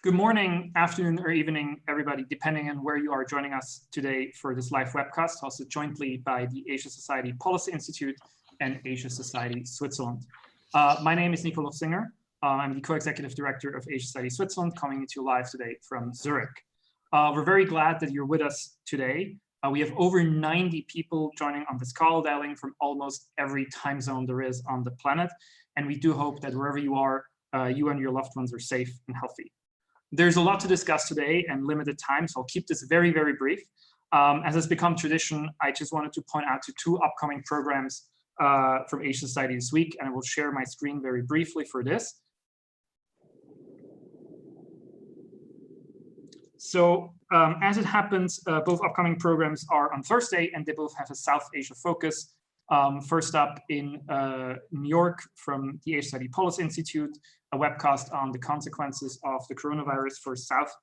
Good morning, afternoon, or evening, everybody, depending on where you are joining us today for this live webcast, also jointly by the Asia Society Policy Institute and Asia Society Switzerland. My name is Nico Singer. I'm the co-executive director of Asia Society Switzerland, coming to you live today from Zurich. We're very glad that you're with us today. We have over 90 people joining on this call, dialing from almost every time zone there is on the planet. And we do hope that wherever you are, you and your loved ones are safe and healthy. There's a lot to discuss today and limited time, so I'll keep this very, very brief. As has become tradition, I just wanted to point out to two upcoming programs from Asia Society this week, and I will share my screen very briefly for this. So as it happens, both upcoming programs are on Thursday, and they both have a South Asia focus. First up in New York from the Asia Society Policy Institute, a webcast on the consequences of the coronavirus for South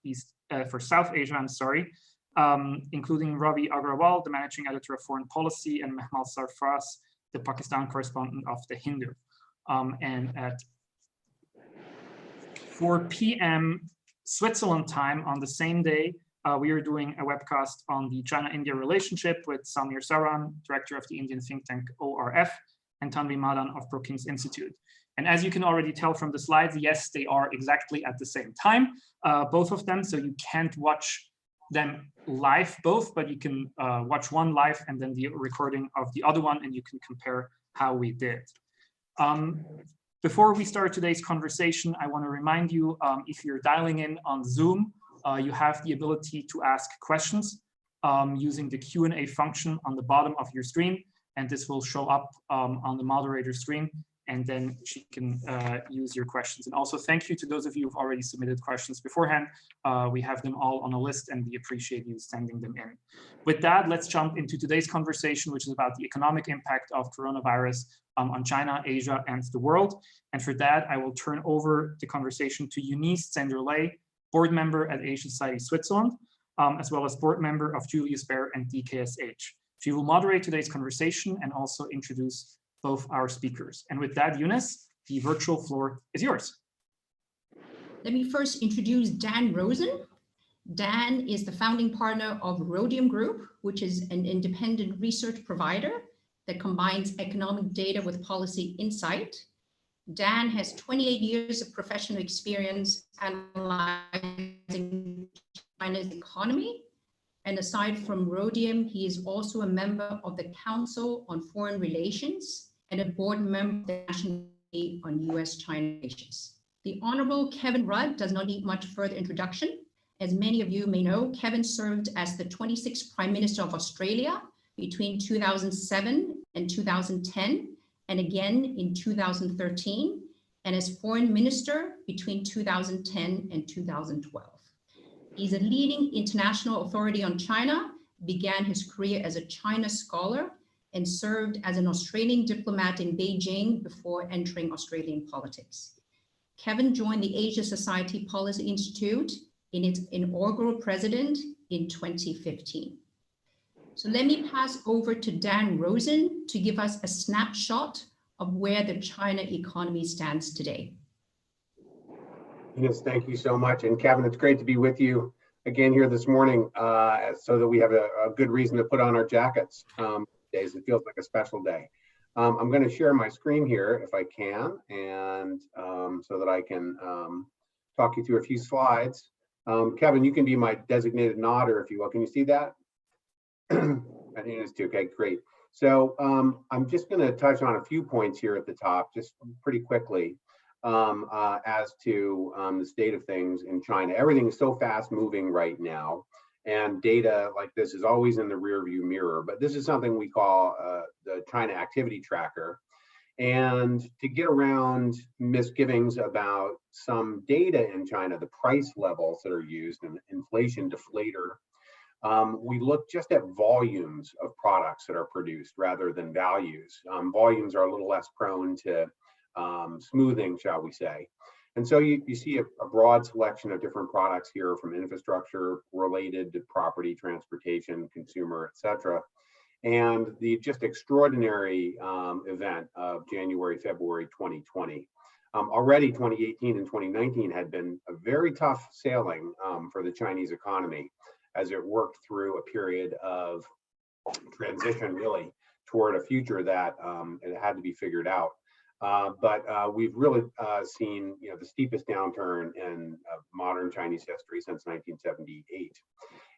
Asia, including Ravi Agrawal, the managing editor of Foreign Policy, and Mehmal Sarfraz, the Pakistan correspondent of The Hindu. And at 4 p.m. Switzerland time on the same day, we are doing a webcast on the China-India relationship with Samir Saran, director of the Indian think tank ORF, and Tanvi Madan of Brookings Institute. And as you can already tell from the slides, yes, they are exactly at the same time, both of them. So you can't watch them live both, but you can watch one live and then the recording of the other one, and you can compare how we did. Before we start today's conversation, I want to remind you, if you're dialing in on Zoom, you have the ability to ask questions using the Q&A function on the bottom of your screen, and this will show up on the moderator screen, and then she can use your questions. And also thank you to those of you who've already submitted questions beforehand. We have them all on a list, and we appreciate you sending them in. With that, let's jump into today's conversation, which is about the economic impact of coronavirus on China, Asia, and the world. And for that, I will turn over the conversation to Eunice Zehnder-Lai, board member at Asia Society Switzerland, as well as board member of Julius Baer and DKSH. She will moderate today's conversation and also introduce both our speakers. And with that, Eunice, the virtual floor is yours. Let me first introduce Dan Rosen. Dan is the founding partner of Rhodium Group, which is an independent research provider that combines economic data with policy insight. Dan has 28 years of professional experience analyzing China's economy. And aside from Rhodium, he is also a member of the Council on Foreign Relations and a board member of the National Committee on US-China Relations. The Honorable Kevin Rudd does not need much further introduction. As many of you may know, Kevin served as the 26th Prime Minister of Australia between 2007 and 2010, and again in 2013, and as Foreign Minister between 2010 and 2012. He's a leading international authority on China, began his career as a China scholar, and served as an Australian diplomat in Beijing before entering Australian politics. Kevin joined the Asia Society Policy Institute in its inaugural president in 2015. So let me pass over to Dan Rosen to give us a snapshot of where the China economy stands today. Yes, thank you so much. And Kevin, it's great to be with you again here this morning so that we have a good reason to put on our jackets. Days. It feels like a special day. I'm going to share my screen here if I can, and so that I can talk you through a few slides. Kevin, you can be my designated nodder if you will. Can you see that? I think it's too. Okay, great. So I'm just going to touch on a few points here at the top, just pretty quickly, as to the state of things in China. Everything is so fast moving right now, and data like this is always in the rearview mirror. But this is something we call the China Activity Tracker. And to get around misgivings about some data in China, the price levels that are used, and inflation deflator, we look just at volumes of products that are produced rather than values. Volumes are a little less prone to smoothing, shall we say. And so you see a broad selection of different products here, from infrastructure related to property, transportation, consumer, et cetera. And the just extraordinary event of January, February 2020. Already 2018 and 2019 had been a very tough sailing for the Chinese economy as it worked through a period of transition, really, toward a future that it had to be figured out. But we've really seen, the steepest downturn in modern Chinese history since 1978.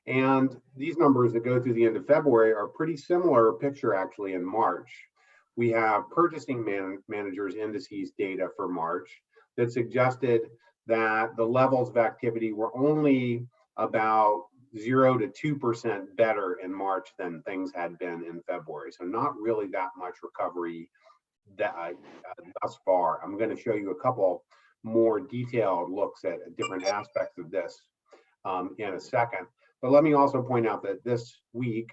And these numbers that go through the end of February are pretty similar picture actually in March. We have purchasing managers indices data for March that suggested that the levels of activity were only about 0 to 2% better in March than things had been in February. So not really that much recovery thus far. I'm going to show you a couple more detailed looks at different aspects of this in a second. But let me also point out that this week,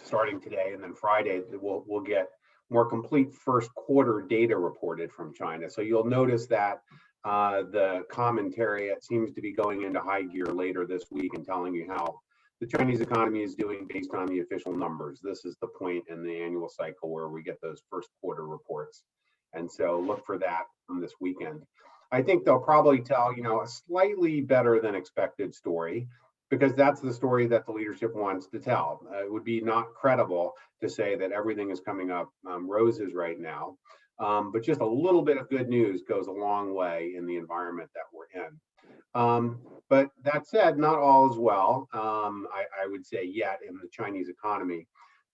starting today and then Friday, we'll get more complete first quarter data reported from China. So you'll notice that the commentary, it seems to be going into high gear later this week and telling you how the Chinese economy is doing based on the official numbers. This is the point in the annual cycle where we get those first quarter reports. And so look for that from this weekend. I think they'll probably tell, a slightly better than expected story, because that's the story that the leadership wants to tell. It would be not credible to say that everything is coming up roses right now. But just a little bit of good news goes a long way in the environment that we're in. But that said, not all is well, I would say, yet in the Chinese economy.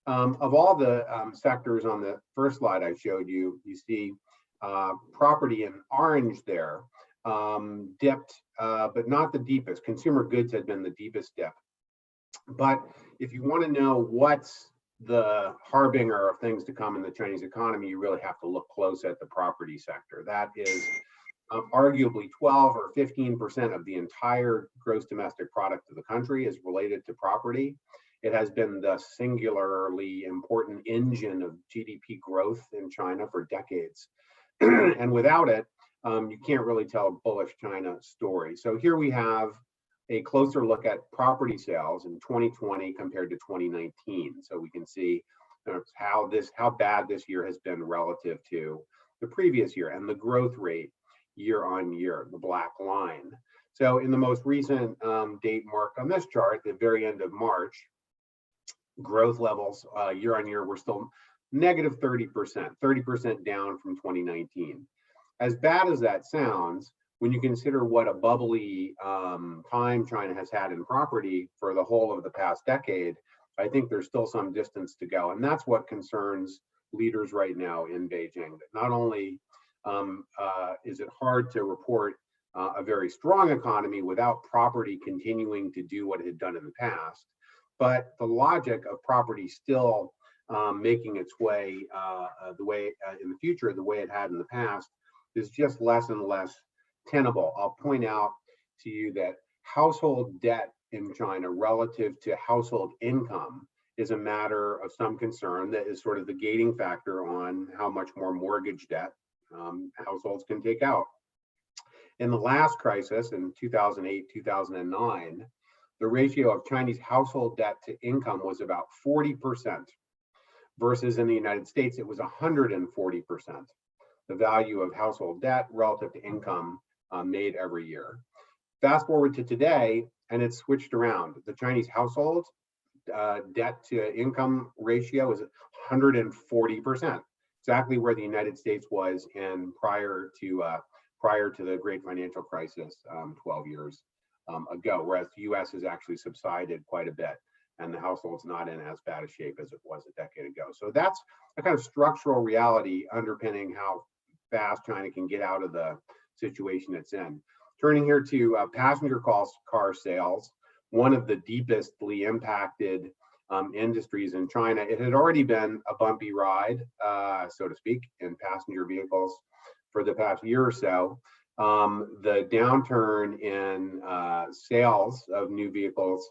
Of all the sectors on the first slide I showed you, you see property in orange there dipped, but not the deepest. Consumer goods had been the deepest dip. But if you want to know what's the harbinger of things to come in the Chinese economy, you really have to look close at the property sector. That is arguably 12 or 15% of the entire gross domestic product of the country is related to property. It has been the singularly important engine of GDP growth in China for decades. And without it, you can't really tell a bullish China story. So here we have a closer look at property sales in 2020 compared to 2019. So we can see how bad this year has been relative to the previous year, and the growth rate year on year, the black line. So in the most recent date marked on this chart, the very end of March, growth levels year on year were still negative 30% down from 2019. As bad as that sounds, when you consider what a bubbly time China has had in property for the whole of the past decade, I think there's still some distance to go. And that's what concerns leaders right now in Beijing. That not only is it hard to report a very strong economy without property continuing to do what it had done in the past, but the logic of property still making its way the way in the future, the way it had in the past, is just less and less tenable. I'll point out to you that household debt in China relative to household income is a matter of some concern. That is sort of the gating factor on how much more mortgage debt households can take out. In the last crisis in 2008, 2009, the ratio of Chinese household debt to income was about 40%, versus in the United States, it was 140%. The value of household debt relative to income made every year. Fast forward to today, and it's switched around. The Chinese household debt to income ratio is 140%, exactly where the United States was in prior to the great financial crisis 12 years ago, whereas the US has actually subsided quite a bit, and the household's not in as bad a shape as it was a decade ago. So that's a kind of structural reality underpinning how fast China can get out of the situation it's in. Turning here to passenger car sales, one of the deepestly impacted industries in China. It had already been a bumpy ride, so to speak, in passenger vehicles for the past year or so. The downturn in sales of new vehicles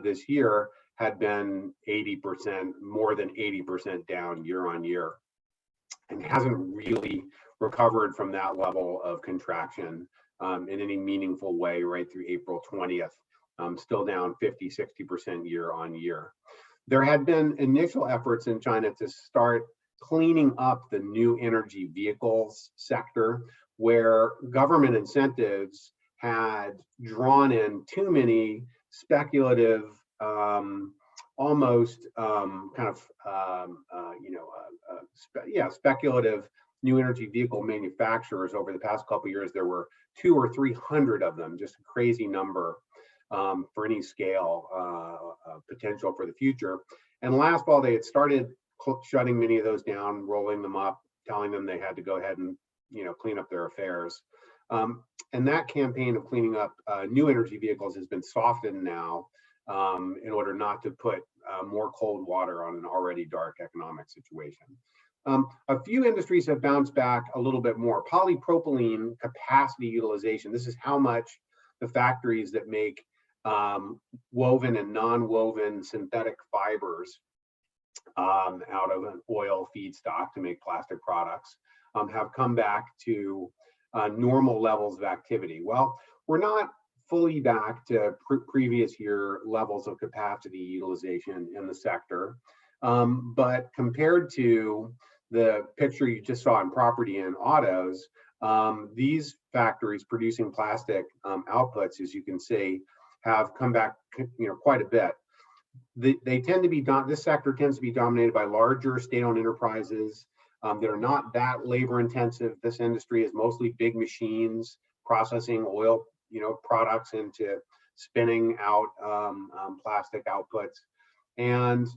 this year had been 80%, more than 80% down year on year, and hasn't really recovered from that level of contraction in any meaningful way right through April 20th, still down 50, 60% year on year. There had been initial efforts in China to start cleaning up the new energy vehicles sector, where government incentives had drawn in too many speculative, speculative new energy vehicle manufacturers. Over the past couple of years, there were 200 or 300 of them, just a crazy number for any scale potential for the future. And last fall, they had started shutting many of those down, rolling them up, telling them they had to go ahead and clean up their affairs. And that campaign of cleaning up new energy vehicles has been softened now in order not to put more cold water on an already dark economic situation. A few industries have bounced back a little bit more. Polypropylene capacity utilization. This is how much the factories that make woven and non-woven synthetic fibers out of an oil feedstock to make plastic products have come back to normal levels of activity. Well, we're not fully back to previous year levels of capacity utilization in the sector, but compared to the picture you just saw in property and autos, these factories producing plastic outputs, as you can see, have come back quite a bit. They tend to be this sector tends to be dominated by larger state-owned enterprises that are not that labor intensive. This industry is mostly big machines processing oil products into spinning out plastic outputs. And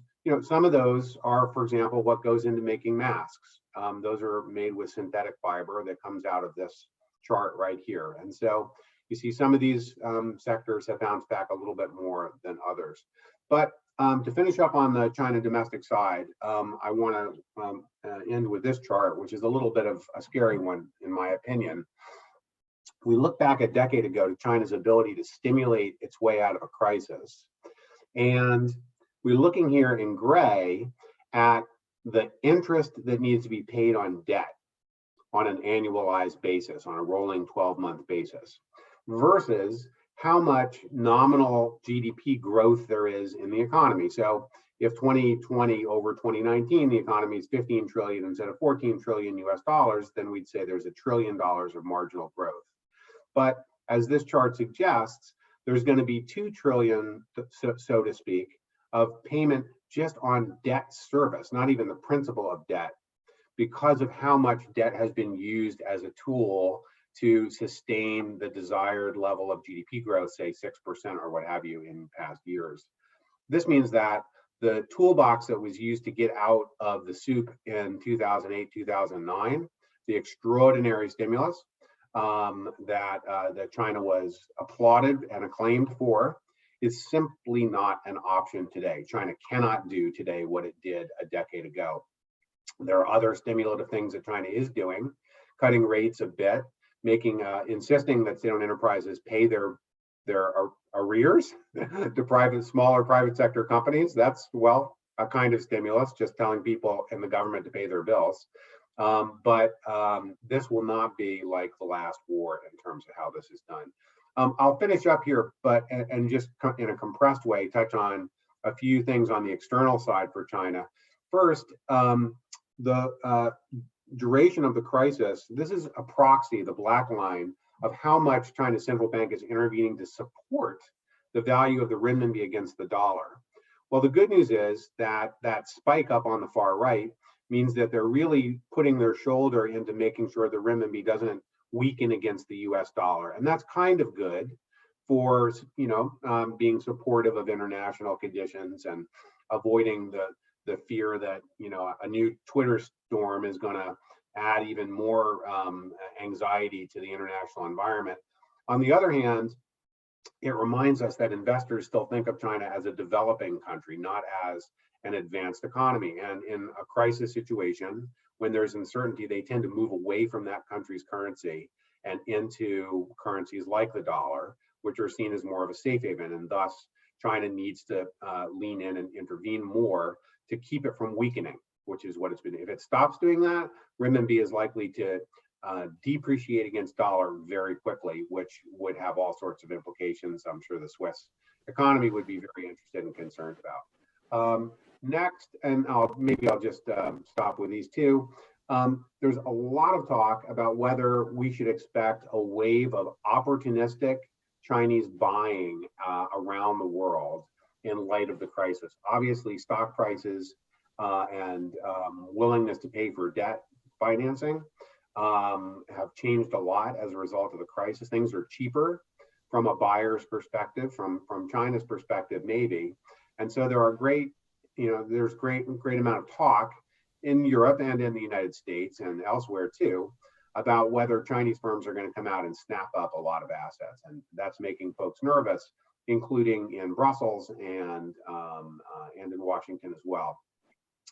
some of those are, for example, what goes into making masks. Those are made with synthetic fiber that comes out of this chart right here. And so you see some of these sectors have bounced back a little bit more than others. But to finish up on the China domestic side, I want to end with this chart, which is a little bit of a scary one, in my opinion. We look back a decade ago to China's ability to stimulate its way out of a crisis. And we're looking here in gray at the interest that needs to be paid on debt on an annualized basis, on a rolling 12-month basis, versus how much nominal GDP growth there is in the economy. So if 2020 over 2019, the economy is 15 trillion instead of 14 trillion US dollars, then we'd say there's $1 trillion of marginal growth. But as this chart suggests, there's going to be 2 trillion, so to speak, of payment just on debt service, not even the principal of debt, because of how much debt has been used as a tool to sustain the desired level of GDP growth, say 6% or what have you in past years. This means that the toolbox that was used to get out of the soup in 2008, 2009, the extraordinary stimulus that China was applauded and acclaimed for, is simply not an option today. China cannot do today what it did a decade ago. There are other stimulative things that China is doing, cutting rates a bit, insisting that state-owned enterprises pay their arrears to smaller private sector companies. That's, well, a kind of stimulus, just telling people in the government to pay their bills. But this will not be like the last war in terms of how this is done. I'll finish up here, and just in a compressed way, touch on a few things on the external side for China. First, the duration of the crisis. This is a proxy, the black line, of how much China's central bank is intervening to support the value of the renminbi against the dollar. Well, the good news is that that spike up on the far right means that they're really putting their shoulder into making sure the renminbi doesn't weaken against the US dollar. And that's kind of good for, being supportive of international conditions and avoiding the fear that, a new Twitter storm is going to add even more anxiety to the international environment. On the other hand, it reminds us that investors still think of China as a developing country, not as an advanced economy. And in a crisis situation, when there's uncertainty, they tend to move away from that country's currency and into currencies like the dollar, which are seen as more of a safe haven. And thus, China needs to lean in and intervene more to keep it from weakening, which is what it's been. If it stops doing that, renminbi is likely to depreciate against dollar very quickly, which would have all sorts of implications. I'm sure the Swiss economy would be very interested and concerned about. Next, and maybe I'll just stop with these two. There's a lot of talk about whether we should expect a wave of opportunistic Chinese buying around the world in light of the crisis. Obviously, stock prices and willingness to pay for debt financing have changed a lot as a result of the crisis. Things are cheaper from a buyer's perspective, from China's perspective, maybe. And so there are there's great amount of talk in Europe and in the United States and elsewhere too, about whether Chinese firms are going to come out and snap up a lot of assets. And that's making folks nervous, including in Brussels and in Washington as well.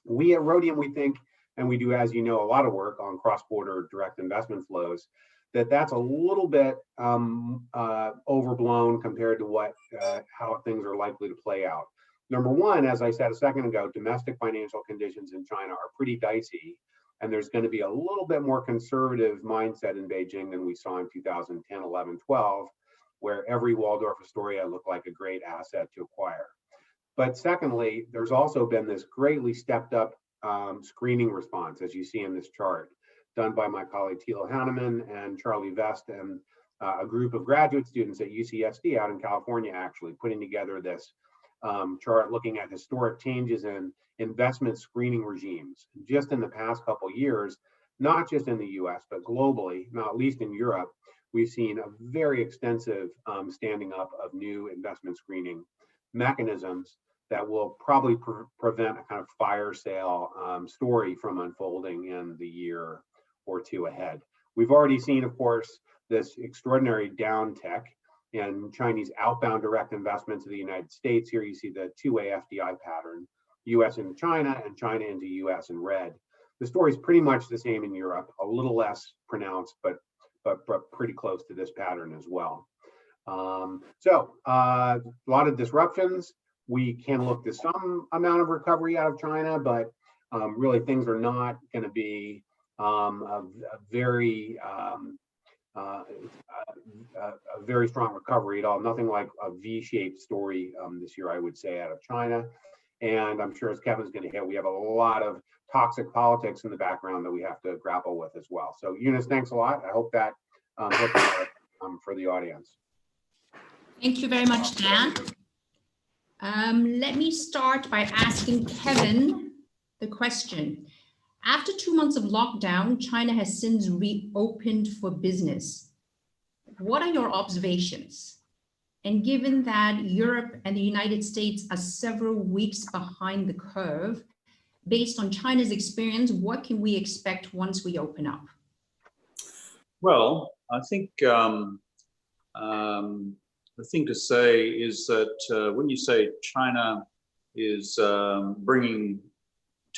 We at Rhodium, we think, and we do, as you know, a lot of work on cross-border direct investment flows, that's a little bit overblown compared to how things are likely to play out. Number one, as I said a second ago, domestic financial conditions in China are pretty dicey, and there's going to be a little bit more conservative mindset in Beijing than we saw in 2010, 11, 12, where every Waldorf Astoria looked like a great asset to acquire. But secondly, there's also been this greatly stepped up screening response, as you see in this chart, done by my colleague Thilo Hanneman and Charlie Vest and a group of graduate students at UCSD out in California, actually putting together this chart looking at historic changes in investment screening regimes just in the past couple of years, not just in the US, but globally, not least in Europe. We've seen a very extensive standing up of new investment screening mechanisms that will probably prevent a kind of fire sale story from unfolding in the year or two ahead. We've already seen, of course, this extraordinary downtick in Chinese outbound direct investments in the United States. Here you see the two-way FDI pattern, US into China and China into US in red. The story is pretty much the same in Europe, a little less pronounced, but pretty close to this pattern as well. So a lot of disruptions. We can look to some amount of recovery out of China, but really things are not going to be a very strong recovery at all. Nothing like a V-shaped story this year, I would say, out of China. And I'm sure, as Kevin's going to hit, we have a lot of toxic politics in the background that we have to grapple with as well. So Eunice, thanks a lot. I hope that helped for the audience. Thank you very much, Dan. Let me start by asking Kevin the question. After 2 months of lockdown, China has since reopened for business. What are your observations? And given that Europe and the United States are several weeks behind the curve, based on China's experience, what can we expect once we open up? Well, I think the thing to say is that when you say China is bringing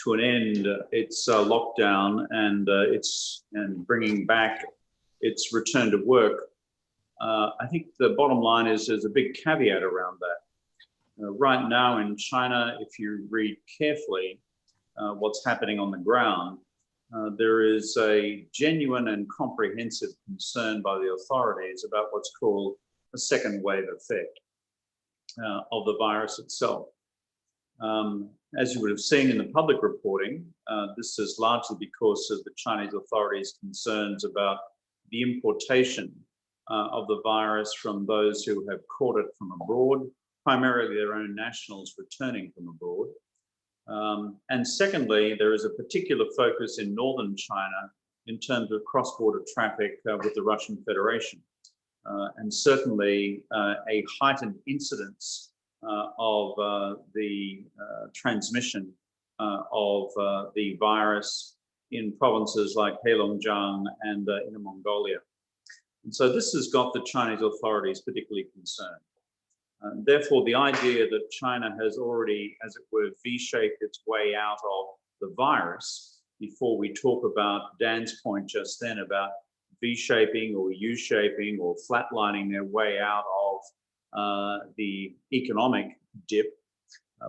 to an end its lockdown and bringing back its return to work, I think the bottom line is there's a big caveat around that. Right now in China, if you read carefully what's happening on the ground, there is a genuine and comprehensive concern by the authorities about what's called a second wave effect of the virus itself. As you would have seen in the public reporting, this is largely because of the Chinese authorities' concerns about the importation of the virus from those who have caught it from abroad, primarily their own nationals returning from abroad. And secondly, there is a particular focus in northern China in terms of cross-border traffic with the Russian Federation. And certainly a heightened incidence of the transmission of the virus in provinces like Heilongjiang and Inner Mongolia. And so this has got the Chinese authorities particularly concerned. Therefore, the idea that China has already, as it were, V-shaped its way out of the virus, before we talk about Dan's point just then about V-shaping or U-shaping or flatlining their way out the economic dip,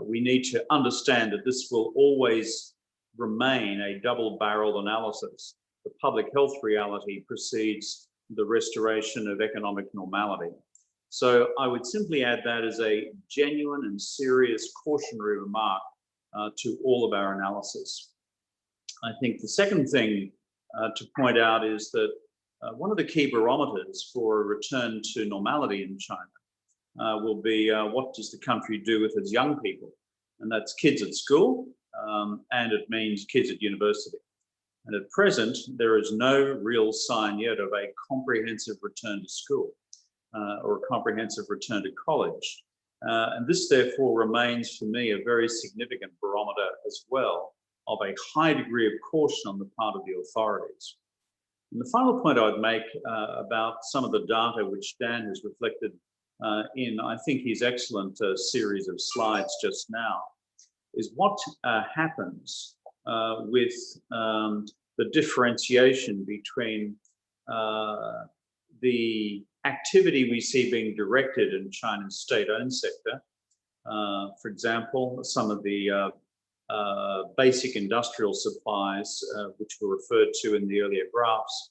we need to understand that this will always remain a double-barreled analysis. The public health reality precedes the restoration of economic normality. So I would simply add that as a genuine and serious cautionary remark to all of our analysis. I think the second thing to point out is that one of the key barometers for a return to normality in China will be what does the country do with its young people? And that's kids at school, and it means kids at university. And at present, there is no real sign yet of a comprehensive return to school or a comprehensive return to college. And this, therefore, remains for me a very significant barometer as well of a high degree of caution on the part of the authorities. And the final point I would make about some of the data which Dan has reflected in, I think, his excellent series of slides just now, is what happens with the differentiation between the activity we see being directed in China's state-owned sector. For example, some of the basic industrial supplies, which were referred to in the earlier graphs,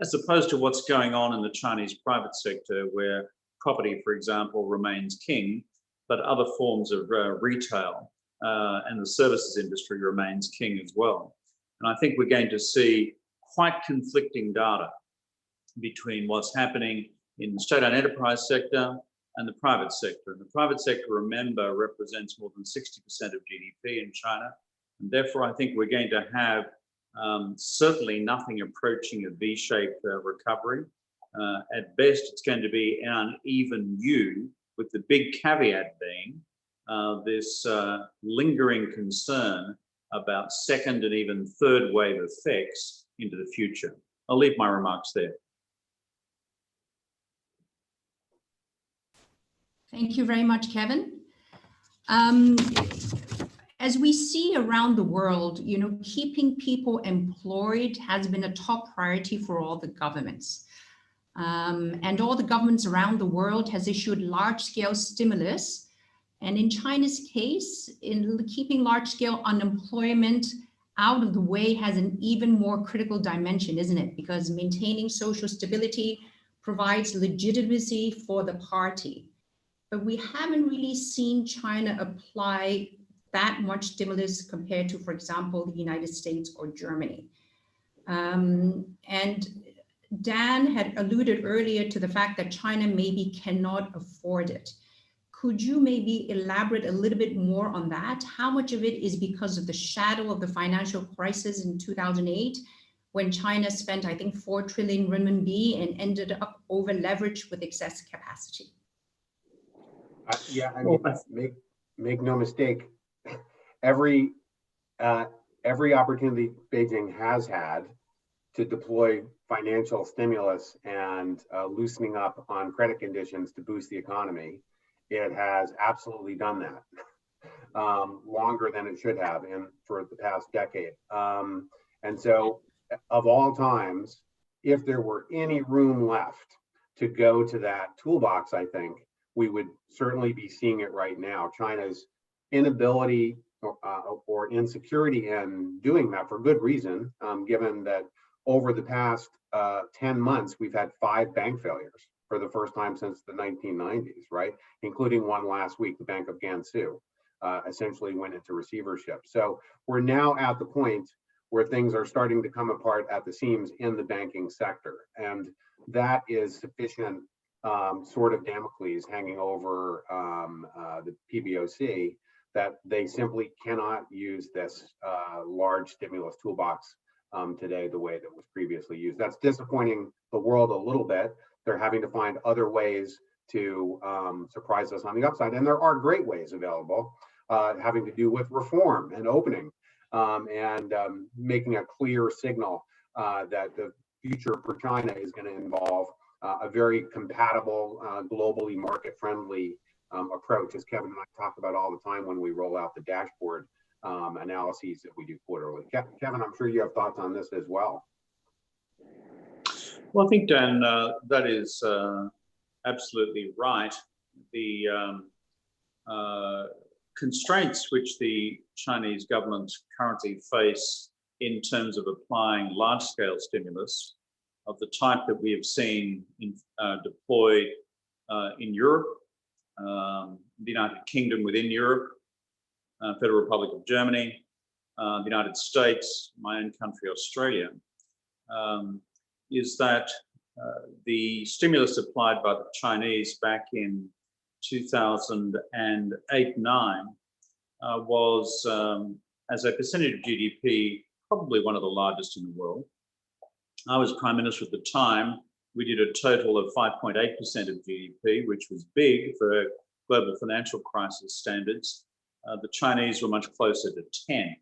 as opposed to what's going on in the Chinese private sector, where property, for example, remains king, but other forms of retail and the services industry remains king as well. And I think we're going to see quite conflicting data between what's happening in the state-owned enterprise sector and the private sector. And the private sector, remember, represents more than 60% of GDP in China. And therefore, I think we're going to have certainly nothing approaching a V-shaped recovery. At best, it's going to be an uneven U, with the big caveat being this lingering concern about second and even third wave effects into the future. I'll leave my remarks there. Thank you very much, Kevin. As we see around the world, you know, keeping people employed has been a top priority for all the governments. And all the governments around the world has issued large-scale stimulus. And in China's case, in keeping large-scale unemployment out of the way has an even more critical dimension, isn't it? Because maintaining social stability provides legitimacy for the party. But we haven't really seen China apply that much stimulus compared to, for example, the United States or Germany. And Dan had alluded earlier to the fact that China maybe cannot afford it. Could you maybe elaborate a little bit more on that? How much of it is because of the shadow of the financial crisis in 2008, when China spent, I think, 4 trillion renminbi and ended up over leveraged with excess capacity? Yeah, I mean, make no mistake, every opportunity Beijing has had to deploy financial stimulus and loosening up on credit conditions to boost the economy, it has absolutely done that longer than it should have for the past decade. And so of all times, if there were any room left to go to that toolbox, I think we would certainly be seeing it right now. China's inability or insecurity in doing that, for good reason, given that over the past 10 months, we've had 5 bank failures for the first time since the 1990s, right? Including one last week, the Bank of Gansu essentially went into receivership. So we're now at the point where things are starting to come apart at the seams in the banking sector. And that is sufficient sort of Damocles hanging over the PBOC, that they simply cannot use this large stimulus toolbox today the way that was previously used. That's disappointing the world a little bit. They're having to find other ways to surprise us on the upside. And there are great ways available, having to do with reform and opening and making a clear signal that the future for China is going to involve a very compatible, globally market-friendly approach, as Kevin and I talk about all the time when we roll out the dashboard analyses that we do quarterly. Kevin, I'm sure you have thoughts on this as well. Well, I think, Dan, that is absolutely right. constraints which the Chinese government currently face in terms of applying large-scale stimulus of the type that we have seen deployed in Europe, the United Kingdom within Europe, Federal Republic of Germany, the United States, my own country, Australia, is that the stimulus applied by the Chinese back in 2008-9 was, as a percentage of GDP, probably one of the largest in the world. I was Prime Minister at the time. We did a total of 5.8% of GDP, which was big for global financial crisis standards. The Chinese were much closer to 10.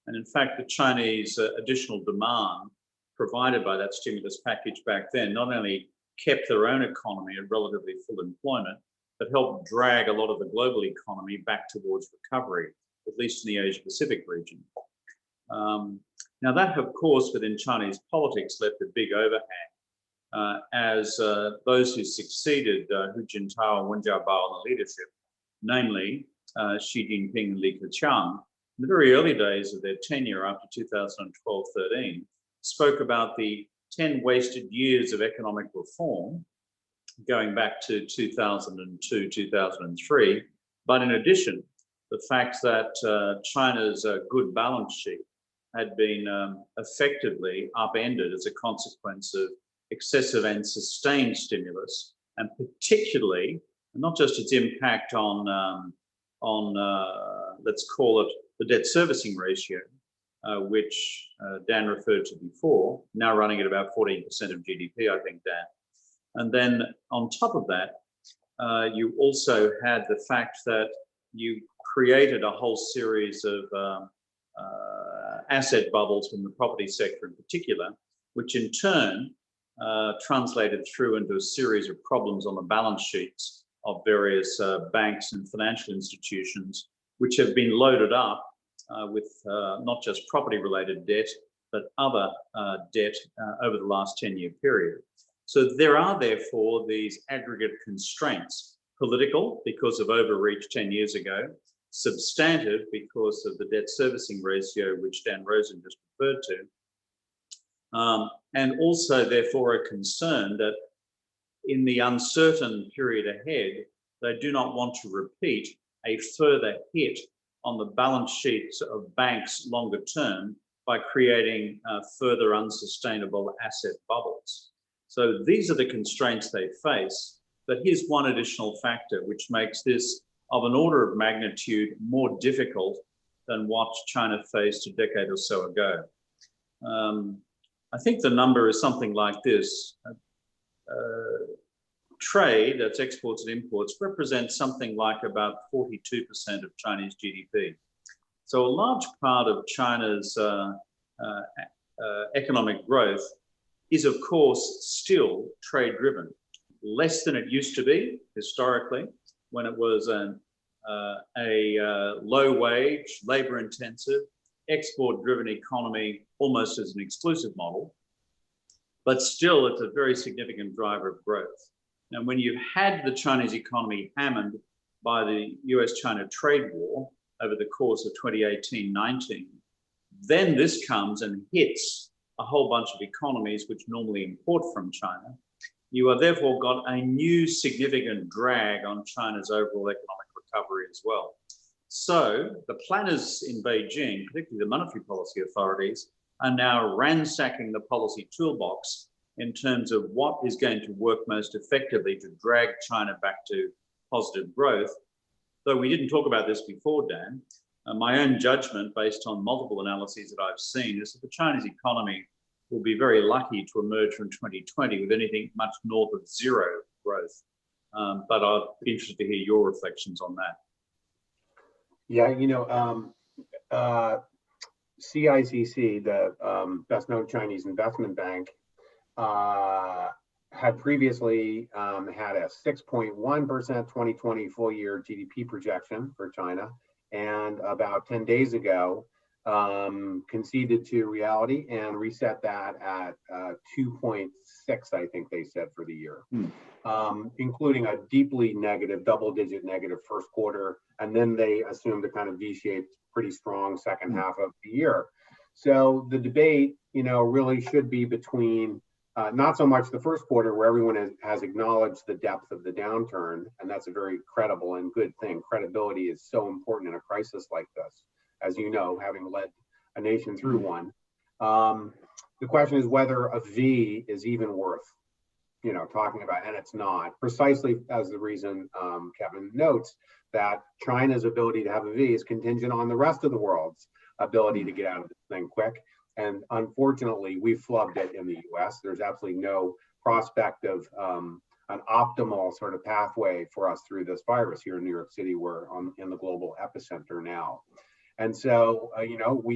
And in fact, the Chinese additional demand provided by that stimulus package back then not only kept their own economy at relatively full employment, but helped drag a lot of the global economy back towards recovery, at least in the Asia-Pacific region. Now that, of course, within Chinese politics left a big overhang as those who succeeded Hu Jintao and Wen Jiabao in the leadership, namely Xi Jinping and Li Keqiang, in the very early days of their tenure after 2012-13, spoke about the 10 wasted years of economic reform going back to 2002, 2003. But in addition, the fact that China's good balance sheet had been effectively upended as a consequence of excessive and sustained stimulus, and particularly, not just its impact on let's call it the debt servicing ratio, which Dan referred to before, now running at about 14% of GDP, I think, Dan. And then on top of that, you also had the fact that you created a whole series of asset bubbles from the property sector in particular, which in turn translated through into a series of problems on the balance sheets of various banks and financial institutions, which have been loaded up with not just property-related debt, but other debt over the last 10-year period. So there are therefore these aggregate constraints: political, because of overreach 10 years ago; substantive, because of the debt servicing ratio, which Dan Rosen just referred to; and also therefore a concern that in the uncertain period ahead, they do not want to repeat a further hit on the balance sheets of banks longer term by creating further unsustainable asset bubbles. So these are the constraints they face. But here's one additional factor which makes this of an order of magnitude more difficult than what China faced a decade or so ago. I think the number is something like this. Trade, that's exports and imports, represents something like about 42% of Chinese GDP. So a large part of China's economic growth is, of course, still trade-driven. Less than it used to be historically, when it was a low-wage, labor-intensive, export-driven economy, almost as an exclusive model. But still, it's a very significant driver of growth. And when you had the Chinese economy hammered by the US-China trade war over the course of 2018-19, then this comes and hits a whole bunch of economies which normally import from China. You have therefore got a new significant drag on China's overall economic recovery as well. So the planners in Beijing, particularly the monetary policy authorities, are now ransacking the policy toolbox in terms of what is going to work most effectively to drag China back to positive growth. Though we didn't talk about this before, Dan, my own judgment based on multiple analyses that I've seen is that the Chinese economy will be very lucky to emerge from 2020 with anything much north of zero growth. But I'd be interested to hear your reflections on that. Yeah, you know, CICC, the best known Chinese investment bank, had previously had a 6.1% 2020 full year GDP projection for China. And about 10 days ago, conceded to reality and reset that at 2.6, I think they said, for the year, including a deeply negative, double-digit negative first quarter, and then they assumed a kind of V-shaped, pretty strong second half of the year. So the debate, really should be between not so much the first quarter, where everyone has acknowledged the depth of the downturn, and that's a very credible and good thing. Credibility is so important in a crisis like this, as you know, having led a nation through one. The question is whether a V is even worth, talking about, and it's not, precisely as the reason Kevin notes, that China's ability to have a V is contingent on the rest of the world's ability to get out of this thing quick. And unfortunately, we've flubbed it in the US. There's absolutely no prospect of an optimal sort of pathway for us through this virus here in New York City. We're in the global epicenter now. And so, we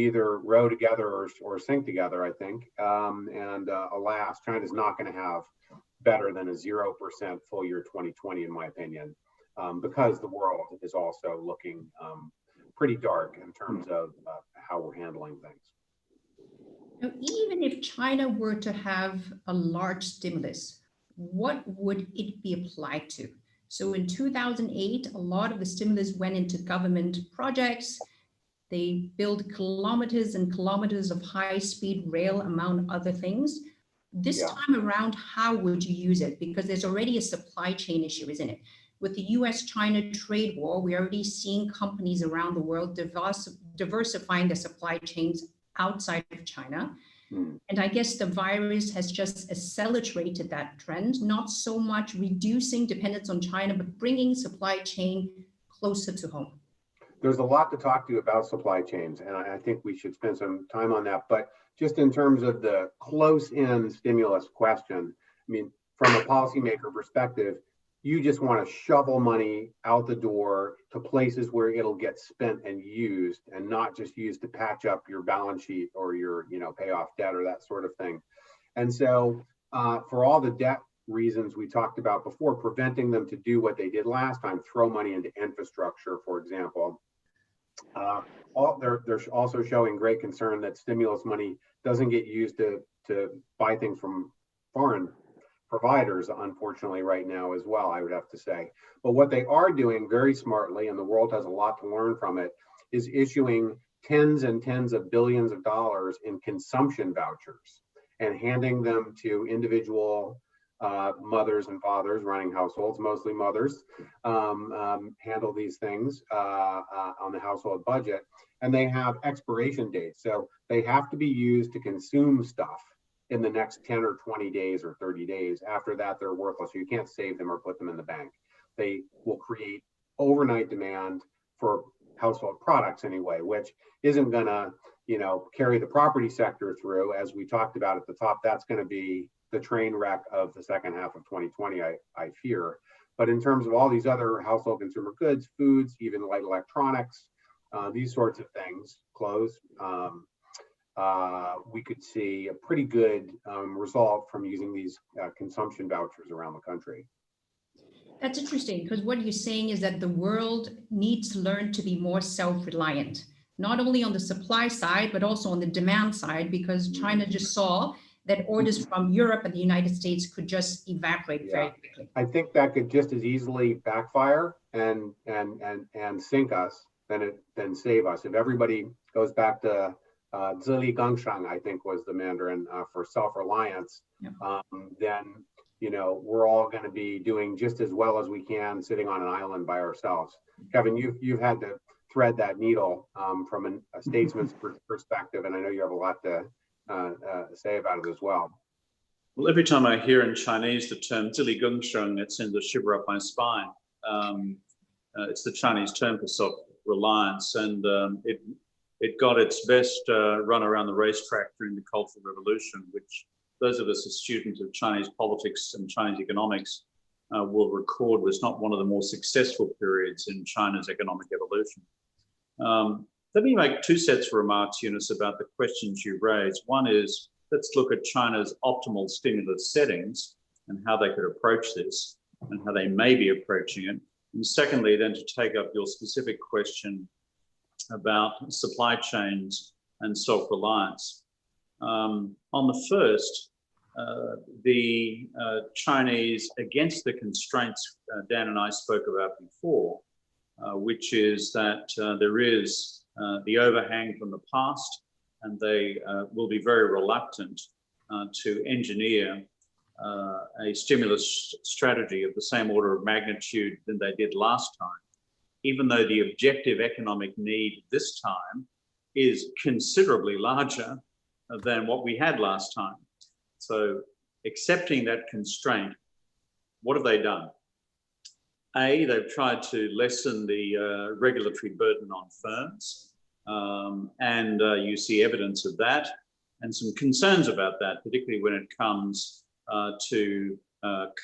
either row together or sink together, I think. Alas, China's not going to have better than a 0% full year 2020, in my opinion, because the world is also looking pretty dark in terms of how we're handling things. Now, even if China were to have a large stimulus, what would it be applied to? So in 2008, a lot of the stimulus went into government projects. They built kilometers and kilometers of high-speed rail, among other things. This time around, how would you use it? Because there's already a supply chain issue, isn't it? With the US-China trade war, we're already seeing companies around the world diversifying their supply chains outside of China. And I guess the virus has just accelerated that trend, not so much reducing dependence on China, but bringing supply chain closer to home. There's a lot to talk to you about supply chains, and I think we should spend some time on that. But just in terms of the close-in stimulus question, I mean, from a policymaker perspective, you just want to shovel money out the door to places where it'll get spent and used, and not just used to patch up your balance sheet or your, pay off debt or that sort of thing. And so for all the debt reasons we talked about before, preventing them to do what they did last time, throw money into infrastructure, for example. They're also showing great concern that stimulus money doesn't get used to buy things from foreign providers, unfortunately, right now as well, I would have to say. But what they are doing very smartly, and the world has a lot to learn from it, is issuing tens and tens of billions of dollars in consumption vouchers and handing them to individual mothers and fathers running households, mostly mothers, handle these things on the household budget, and they have expiration dates. So they have to be used to consume stuff in the next 10 or 20 days or 30 days. After that, they're worthless. So you can't save them or put them in the bank. They will create overnight demand for household products anyway, which isn't gonna, carry the property sector through. As we talked about at the top, that's gonna be the train wreck of the second half of 2020, I fear. But in terms of all these other household consumer goods, foods, even light electronics, these sorts of things, clothes, we could see a pretty good result from using these consumption vouchers around the country. That's interesting, because what you're saying is that the world needs to learn to be more self-reliant, not only on the supply side, but also on the demand side, because China just saw that orders from Europe and the United States could just evaporate very quickly. I think that could just as easily backfire and sink us than save us. If everybody goes back to Zili Gongshang, I think was the Mandarin for self-reliance, then we're all going to be doing just as well as we can sitting on an island by ourselves. Kevin, you've had to thread that needle from a statesman's perspective, and I know you have a lot to say about it as well. Well, every time I hear in Chinese the term "zili gengsheng," it sends a shiver up my spine. It's the Chinese term for self-reliance, and it got its best run around the racetrack during the Cultural Revolution, which those of us as students of Chinese politics and Chinese economics will record was not one of the more successful periods in China's economic evolution. Let me make two sets of remarks, Eunice, about the questions you raised. One is, let's look at China's optimal stimulus settings and how they could approach this and how they may be approaching it. And secondly, then to take up your specific question about supply chains and self-reliance. On the first, the Chinese, against the constraints Dan and I spoke about before, which is that there is the overhang from the past, and they will be very reluctant to engineer a stimulus strategy of the same order of magnitude than they did last time, even though the objective economic need this time is considerably larger than what we had last time. So accepting that constraint, what have they done? A, they've tried to lessen the regulatory burden on firms, and you see evidence of that, and some concerns about that, particularly when it comes to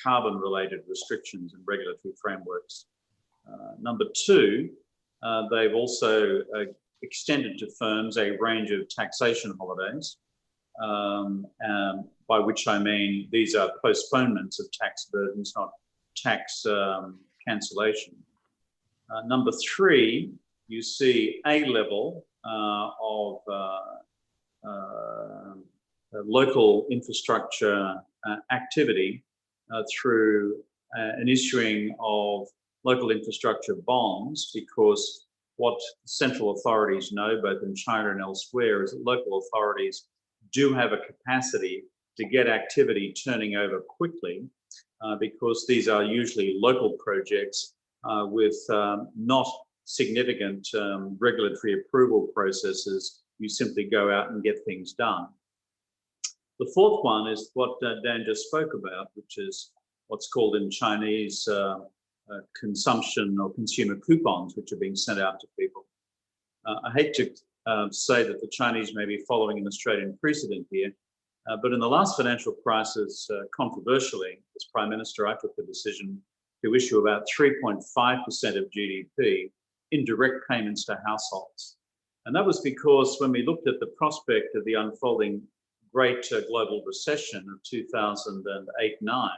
carbon-related restrictions and regulatory frameworks. Number two, they've also extended to firms a range of taxation holidays, by which I mean these are postponements of tax burdens, not tax cancellation. Number three, you see a level of local infrastructure activity through an issuing of local infrastructure bonds, because what central authorities know, both in China and elsewhere, is that local authorities do have a capacity to get activity turning over quickly, because these are usually local projects with not significant regulatory approval processes. You simply go out and get things done. The fourth one is what Dan just spoke about, which is what's called in Chinese consumption or consumer coupons, which are being sent out to people. I hate to say that the Chinese may be following an Australian precedent here, but in the last financial crisis, controversially, as Prime Minister, I took the decision to issue about 3.5% of GDP in direct payments to households. And that was because when we looked at the prospect of the unfolding great global recession of 2008-9,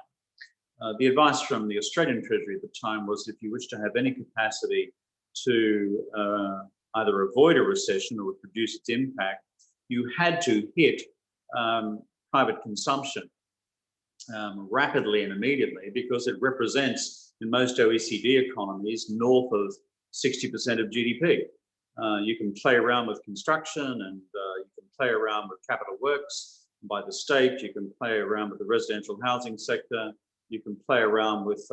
the advice from the Australian Treasury at the time was, if you wish to have any capacity to either avoid a recession or reduce its impact, you had to hit private consumption rapidly and immediately, because it represents, in most OECD economies, north of 60% of GDP. You can play around with construction, and you can play around with capital works by the state. You can play around with the residential housing sector. You can play around with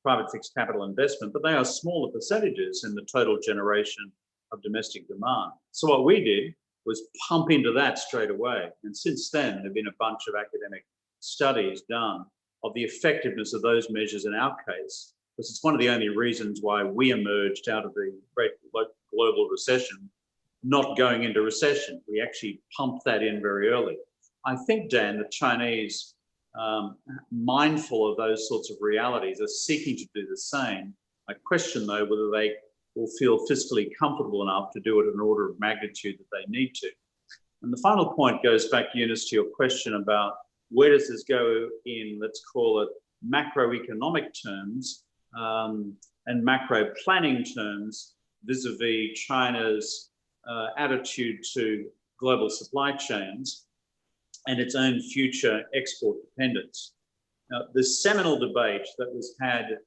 private fixed capital investment, but they are smaller percentages in the total generation of domestic demand. So what we did was pump into that straight away. And since then, there have been a bunch of academic studies done of the effectiveness of those measures in our case, because it's one of the only reasons why we emerged out of the great global recession, not going into recession. We actually pumped that in very early. I think, Dan, the Chinese, mindful of those sorts of realities, are seeking to do the same. I question, though, whether they will feel fiscally comfortable enough to do it in an order of magnitude that they need to. And the final point goes back, Eunice, to your question about where does this go in, let's call it, macroeconomic terms and macro planning terms vis-a-vis China's attitude to global supply chains and its own future export dependence. Now, the seminal debate that was had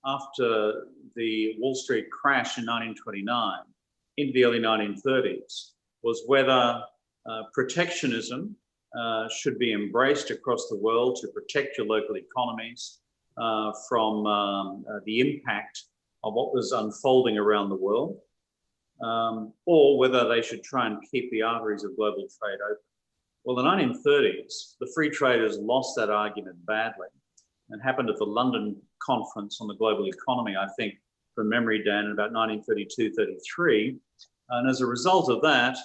after the Wall Street crash in 1929 into the early 1930s was whether protectionism should be embraced across the world to protect your local economies from the impact of what was unfolding around the world, or whether they should try and keep the arteries of global trade open. Well, the 1930s, the free traders lost that argument badly. It happened at the London conference on the global economy, I think, from memory, Dan, in about 1932-33. And as a result of that,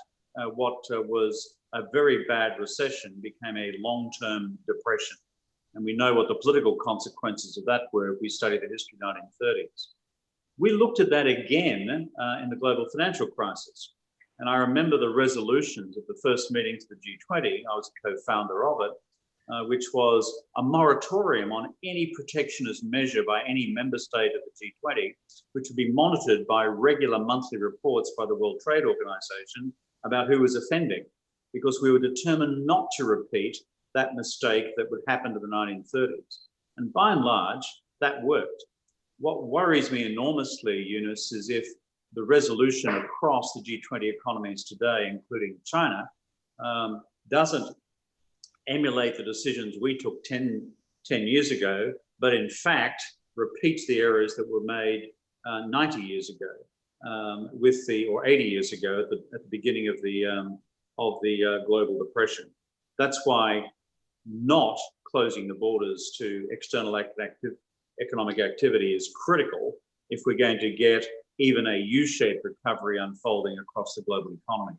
what was a very bad recession became a long-term depression. And we know what the political consequences of that were if we study the history of the 1930s. We looked at that again in the global financial crisis. And I remember the resolutions of the first meetings of the G20. I was a co-founder of it. which was a moratorium on any protectionist measure by any member state of the G20, which would be monitored by regular monthly reports by the World Trade Organization about who was offending, because we were determined not to repeat that mistake that would happen to the 1930s. And by and large, that worked. What worries me enormously, Eunice, is if the resolution across the G20 economies today, including China, doesn't emulate the decisions we took 10 years ago, but in fact repeats the errors that were made 90 years ago, or 80 years ago at the beginning of the global depression. That's why not closing the borders to external economic activity is critical if we're going to get even a U-shaped recovery unfolding across the global economy.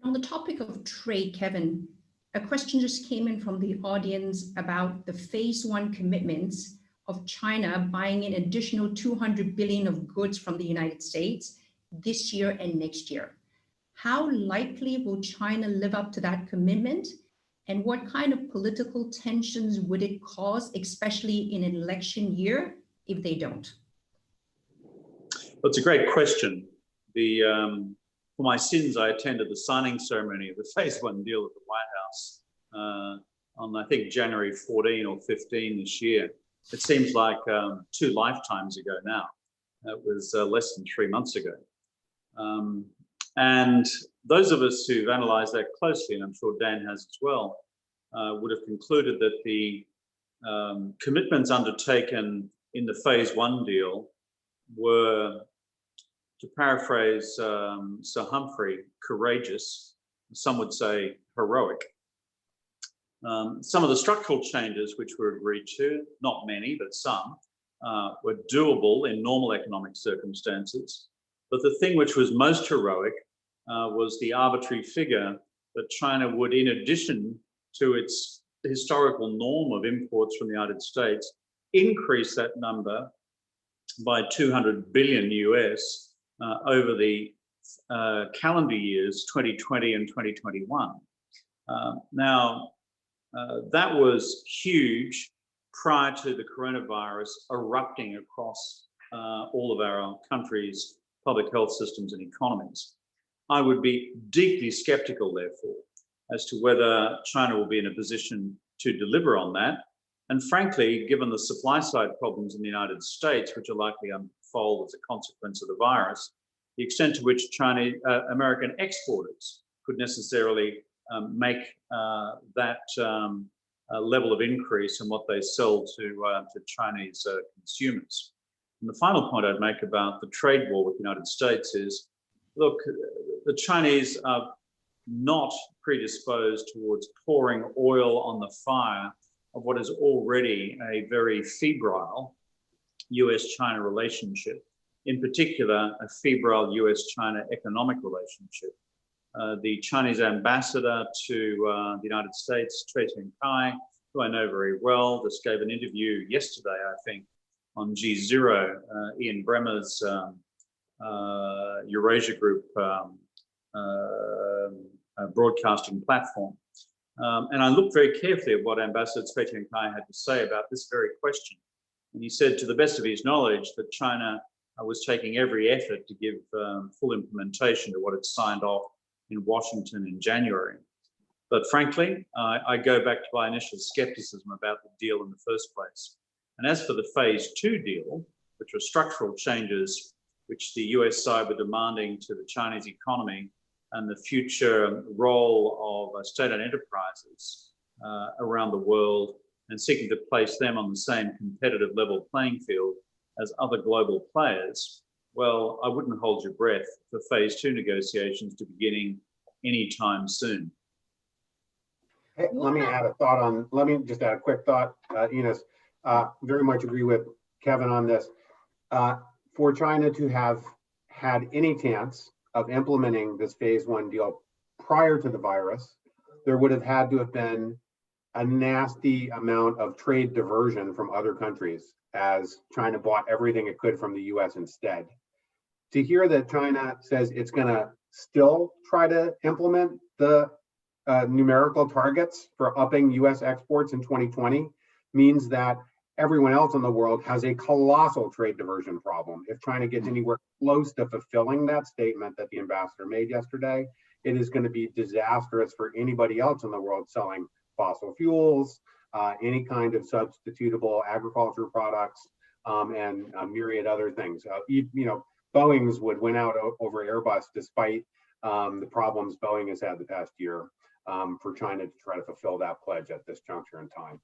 On the topic of trade, Kevin, a question just came in from the audience about the phase one commitments of China buying an additional 200 billion of goods from the United States this year and next year. How likely will China live up to that commitment? And what kind of political tensions would it cause, especially in an election year, if they don't? Well, it's a great question. For my sins, I attended the signing ceremony of the phase one deal at the White House on, I think, January 14 or 15 this year. It seems like 2 lifetimes ago now. It was less than 3 months ago. And those of us who've analyzed that closely, and I'm sure Dan has as well, would have concluded that the commitments undertaken in the phase one deal were, to paraphrase Sir Humphrey, courageous. Some would say heroic. Some of the structural changes which were agreed to, not many, but some, were doable in normal economic circumstances. But the thing which was most heroic was the arbitrary figure that China would, in addition to its historical norm of imports from the United States, increase that number by 200 billion US over the calendar years 2020 and 2021. Now, that was huge prior to the coronavirus erupting across all of our countries' public health systems and economies. I would be deeply skeptical, therefore, as to whether China will be in a position to deliver on that. And frankly, given the supply side problems in the United States, which are likely to unfold as a consequence of the virus, the extent to which American exporters could necessarily make that level of increase in what they sell to Chinese consumers. And the final point I'd make about the trade war with the United States is, look, the Chinese are not predisposed towards pouring oil on the fire of what is already a very febrile US-China relationship, in particular, a febrile US-China economic relationship. The Chinese ambassador to the United States, Zehnder-Lai, who I know very well, just gave an interview yesterday, I think, on G0, Ian Bremmer's Eurasia Group broadcasting platform. And I looked very carefully at what Ambassador Zehnder-Lai had to say about this very question. And he said, to the best of his knowledge, that China was taking every effort to give full implementation to what it signed off in Washington in January. But frankly, I go back to my initial skepticism about the deal in the first place. And as for the phase two deal, which were structural changes which the US side were demanding to the Chinese economy and the future role of state-owned enterprises around the world, and seeking to place them on the same competitive level playing field as other global players, well, I wouldn't hold your breath for phase two negotiations to beginning anytime soon. Hey, let me just add a quick thought, Eunice. Very much agree with Kevin on this. For China to have had any chance of implementing this phase one deal prior to the virus, there would have had to have been a nasty amount of trade diversion from other countries as China bought everything it could from the US instead. To hear that China says it's going to still try to implement the numerical targets for upping US exports in 2020 means that everyone else in the world has a colossal trade diversion problem. If China gets anywhere close to fulfilling that statement that the ambassador made yesterday, it is going to be disastrous for anybody else in the world selling fossil fuels, any kind of substitutable agriculture products, and a myriad other things. Boeing's would win out over Airbus despite the problems Boeing has had the past year for China to try to fulfill that pledge at this juncture in time.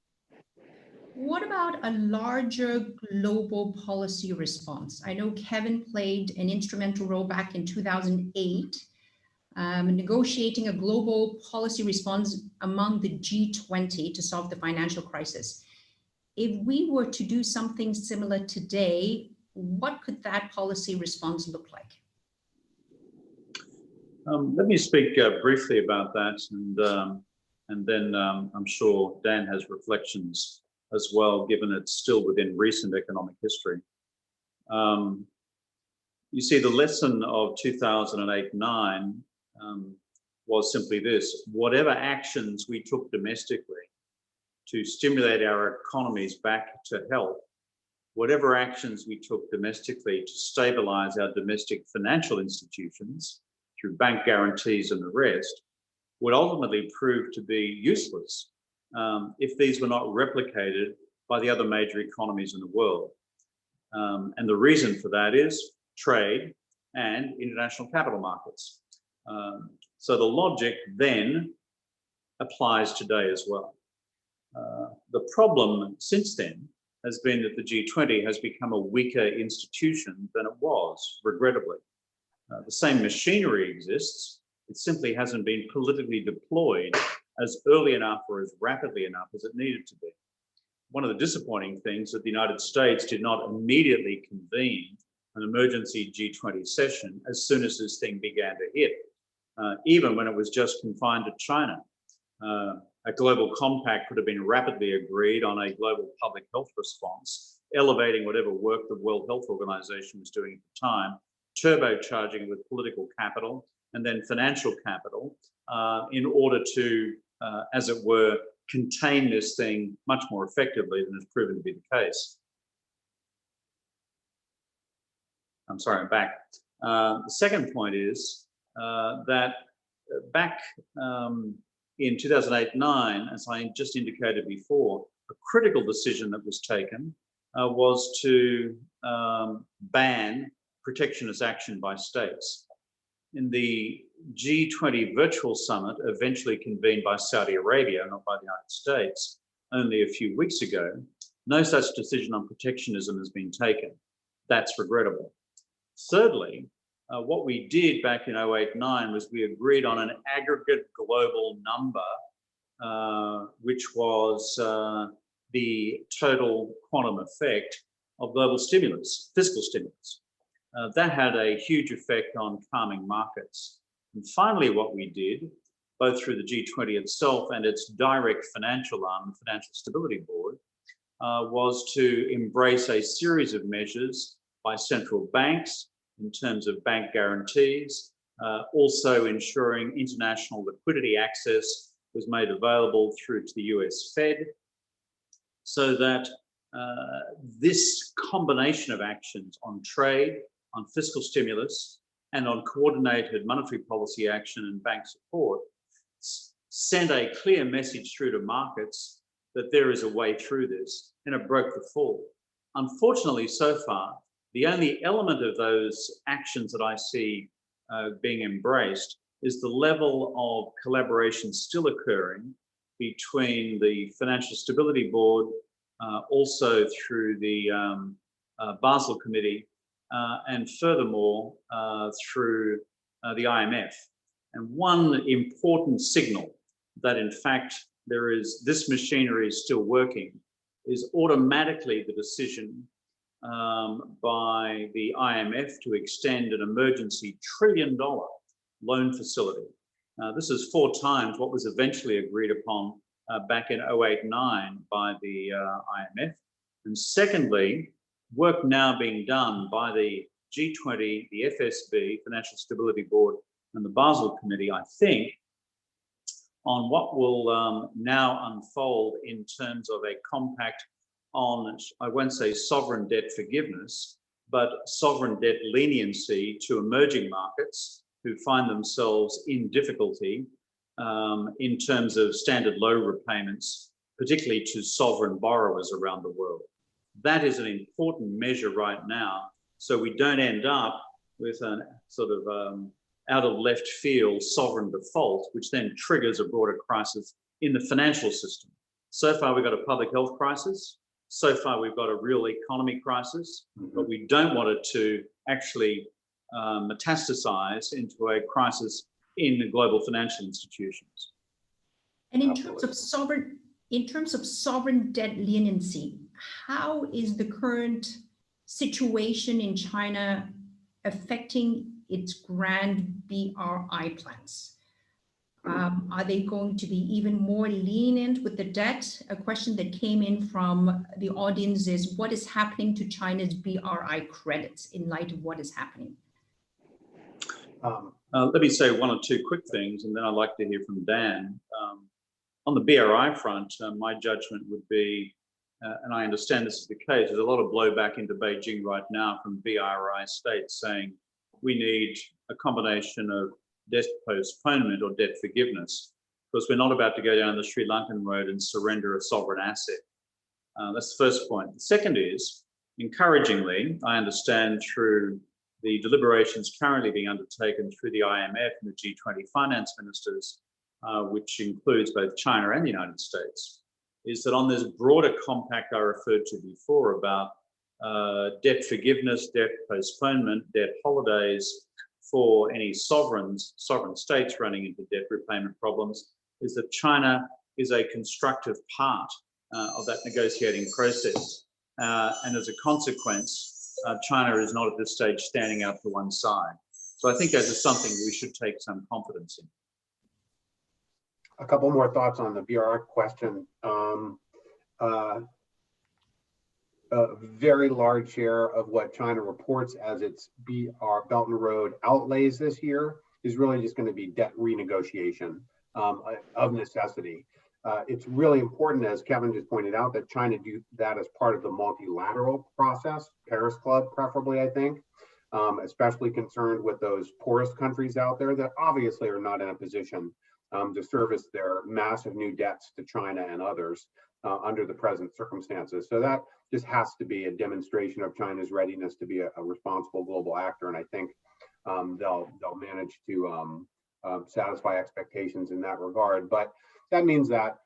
What about a larger global policy response? I know Kevin played an instrumental role back in 2008, negotiating a global policy response among the G20 to solve the financial crisis. If we were to do something similar today, what could that policy response look like? Let me speak briefly about that, and then I'm sure Dan has reflections as well, given it's still within recent economic history. You see, the lesson of 2008-9 was simply this: whatever actions we took domestically to stimulate our economies back to health, whatever actions we took domestically to stabilize our domestic financial institutions through bank guarantees and the rest, would ultimately prove to be useless if these were not replicated by the other major economies in the world. And the reason for that is trade and international capital markets. So the logic then applies today as well. The problem since then has been that the G20 has become a weaker institution than it was, regrettably. The same machinery exists, it simply hasn't been politically deployed as early enough or as rapidly enough as it needed to be. One of the disappointing things that the United States did not immediately convene an emergency G20 session as soon as this thing began to hit, even when it was just confined to China. A global compact could have been rapidly agreed on a global public health response, elevating whatever work the World Health Organization was doing at the time, turbocharging with political capital and then financial capital in order to, as it were, contain this thing much more effectively than has proven to be the case. I'm sorry, I'm back. The second point is that back in 2008-9, as I just indicated before, a critical decision that was taken was to ban protectionist action by states. In the G20 virtual summit, eventually convened by Saudi Arabia, not by the United States, only a few weeks ago, no such decision on protectionism has been taken. That's regrettable. Thirdly, what we did back in 2008-9 was we agreed on an aggregate global number, which was the total quantum effect of global stimulus, fiscal stimulus. That had a huge effect on calming markets. And finally, what we did, both through the G20 itself and its direct financial arm, the Financial Stability Board, was to embrace a series of measures by central banks in terms of bank guarantees, also ensuring international liquidity access was made available through to the US Fed, so that this combination of actions on trade, on fiscal stimulus, and on coordinated monetary policy action and bank support sent a clear message through to markets that there is a way through this, and it broke the fall. Unfortunately, so far, the only element of those actions that I see being embraced is the level of collaboration still occurring between the Financial Stability Board, also through the Basel Committee, and furthermore through the IMF. And one important signal that in fact this machinery is still working is automatically the decision by the IMF to extend an emergency $1 trillion loan facility. This is 4 times what was eventually agreed upon back in 2008-9 by the IMF. And secondly, work now being done by the G20, the FSB, Financial Stability Board, and the Basel Committee, I think, on what will now unfold in terms of a compact on, I won't say sovereign debt forgiveness, but sovereign debt leniency to emerging markets who find themselves in difficulty in terms of standard loan repayments, particularly to sovereign borrowers around the world. That is an important measure right now, so we don't end up with a sort of out of left field sovereign default, which then triggers a broader crisis in the financial system. So far, we've got a public health crisis. So far, we've got a real economy crisis, but we don't want it to actually metastasize into a crisis in the global financial institutions. And in terms of sovereign debt leniency, how is the current situation in China affecting its grand BRI plans? Are they going to be even more lenient with the debt? A question that came in from the audience is, what is happening to China's BRI credits in light of what is happening? Let me say one or two quick things, and then I'd like to hear from Dan. On the BRI front, my judgment would be, and I understand this is the case, there's a lot of blowback into Beijing right now from BRI states saying we need a combination of debt postponement or debt forgiveness, because we're not about to go down the Sri Lankan road and surrender a sovereign asset. That's the first point. The second is, encouragingly, I understand through the deliberations currently being undertaken through the IMF and the G20 finance ministers, which includes both China and the United States, is that on this broader compact I referred to before about debt forgiveness, debt postponement, debt holidays for any sovereign states running into debt repayment problems, is that China is a constructive part of that negotiating process. And as a consequence, China is not at this stage standing out to one side. So I think that is something we should take some confidence in. A couple more thoughts on the BRI question. A very large share of what China reports as its Belt and Road outlays this year is really just going to be debt renegotiation of necessity. It's really important, as Kevin just pointed out, that China do that as part of the multilateral process, Paris Club preferably, I think, especially concerned with those poorest countries out there that obviously are not in a position to service their massive new debts to China and others under the present circumstances. So that just has to be a demonstration of China's readiness to be a responsible global actor, and I think they'll manage to satisfy expectations in that regard. But that means that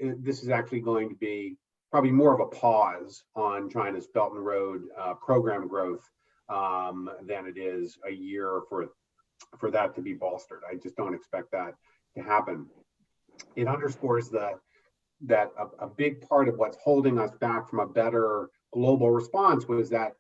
this is actually going to be probably more of a pause on China's Belt and Road program growth than it is a year for that to be bolstered. I just don't expect that to happen. It underscores that a big part of what's holding us back from a better global response was that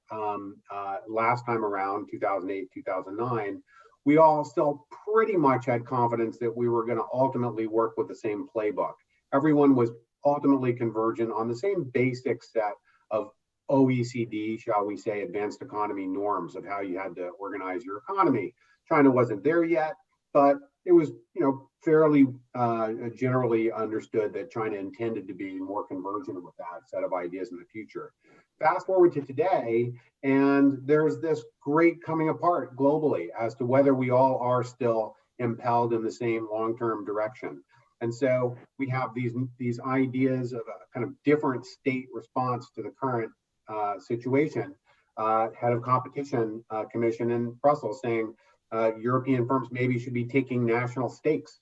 last time around, 2008, 2009, we all still pretty much had confidence that we were going to ultimately work with the same playbook. Everyone was ultimately convergent on the same basic set of OECD, shall we say, advanced economy norms of how you had to organize your economy. China wasn't there yet, but it was, fairly generally understood that China intended to be more convergent with that set of ideas in the future. Fast forward to today, and there's this great coming apart globally as to whether we all are still impelled in the same long-term direction. And so we have these ideas of a kind of different state response to the current situation. Head of Competition Commission in Brussels saying European firms maybe should be taking national stakes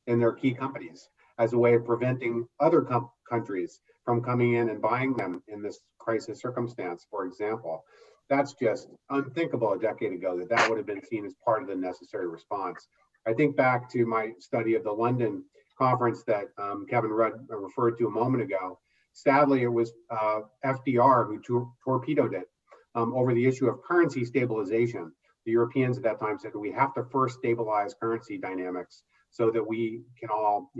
in their key companies as a way of preventing other countries from coming in and buying them in this crisis circumstance, for example. That's just unthinkable a decade ago that would have been seen as part of the necessary response. I think back to my study of the London conference that Kevin Rudd referred to a moment ago. Sadly, it was FDR who torpedoed it over the issue of currency stabilization. The Europeans at that time said we have to first stabilize currency dynamics so that we can all,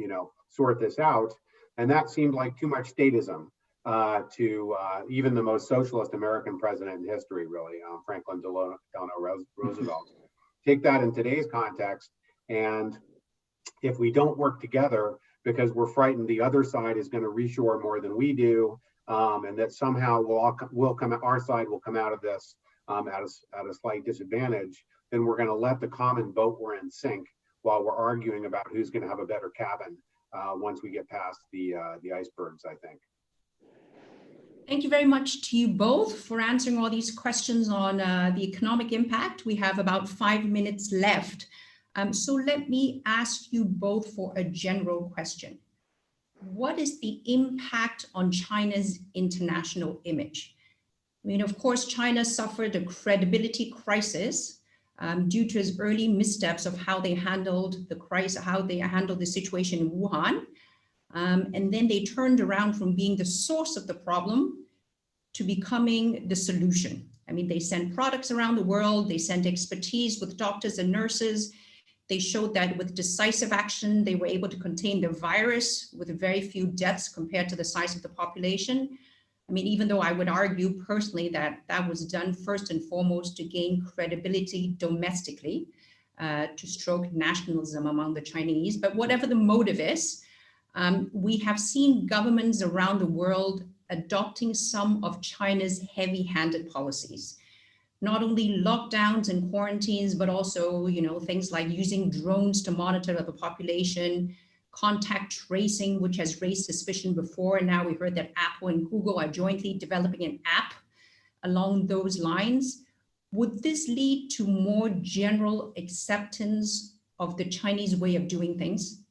sort this out. And that seemed like too much statism to even the most socialist American president in history, really, Franklin Delano Roosevelt. Take that in today's context, and if we don't work together because we're frightened the other side is going to reshore more than we do, and that somehow our side will come out of this at a slight disadvantage, then we're going to let the common boat we're in sink while we're arguing about who's going to have a better cabin once we get past the icebergs, I think. Thank you very much to you both for answering all these questions on the economic impact. We have about 5 minutes left. So let me ask you both for a general question. What is the impact on China's international image? I mean, of course, China suffered a credibility crisis due to its early missteps of how they handled the crisis, how they handled the situation in Wuhan. And then they turned around from being the source of the problem to becoming the solution. I mean, they sent products around the world, they sent expertise with doctors and nurses. They showed that with decisive action, they were able to contain the virus with very few deaths compared to the size of the population. I mean, even though I would argue personally that that was done first and foremost to gain credibility domestically, to stroke nationalism among the Chinese, but whatever the motive is, we have seen governments around the world adopting some of China's heavy-handed policies. Not only lockdowns and quarantines, but also, things like using drones to monitor the population, contact tracing, which has raised suspicion before. And now we heard that Apple and Google are jointly developing an app along those lines. Would this lead to more general acceptance of the Chinese way of doing things?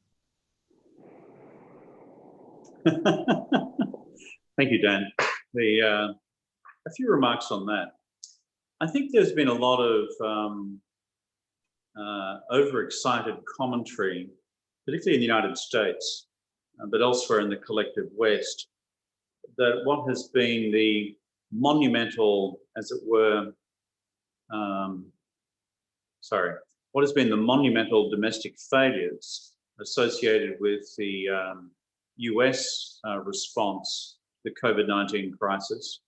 Thank you, Dan. A few remarks on that. I think there's been a lot of overexcited commentary, particularly in the United States, but elsewhere in the collective West, that what has been the monumental, as it were, what has been the monumental domestic failures associated with the US response to the COVID-19 crisis,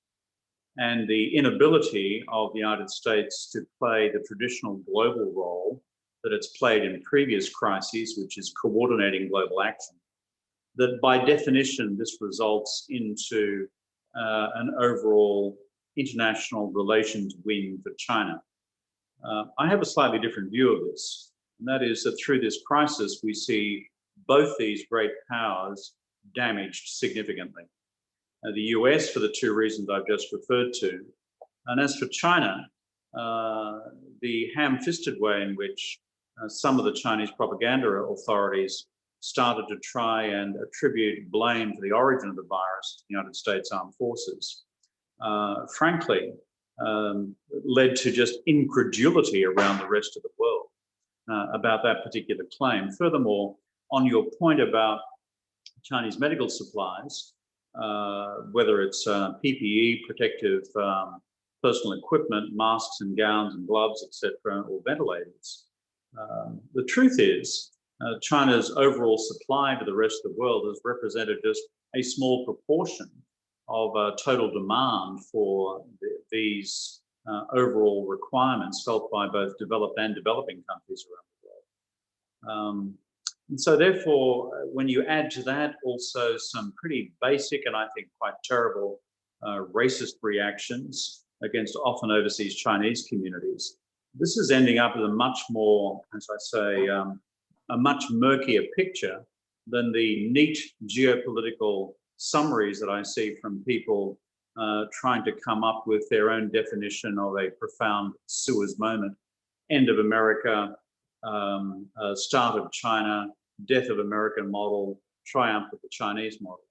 and the inability of the United States to play the traditional global role that it's played in previous crises, which is coordinating global action, that by definition, this results into an overall international relations win for China. I have a slightly different view of this, and that is that through this crisis, we see both these great powers damaged significantly. The US for the two reasons I've just referred to. And as for China, the ham-fisted way in which some of the Chinese propaganda authorities started to try and attribute blame for the origin of the virus to the United States Armed Forces, frankly, led to just incredulity around the rest of the world about that particular claim. Furthermore, on your point about Chinese medical supplies, whether it's PPE, protective personal equipment, masks and gowns and gloves, etc., or ventilators. The truth is, China's overall supply to the rest of the world has represented just a small proportion of total demand for these overall requirements felt by both developed and developing countries around the world. And so therefore, when you add to that also some pretty basic and I think quite terrible racist reactions against often overseas Chinese communities, this is ending up with a much more, as I say, a much murkier picture than the neat geopolitical summaries that I see from people trying to come up with their own definition of a profound Suez moment. End of America, start of China, death of American model, triumph of the Chinese model.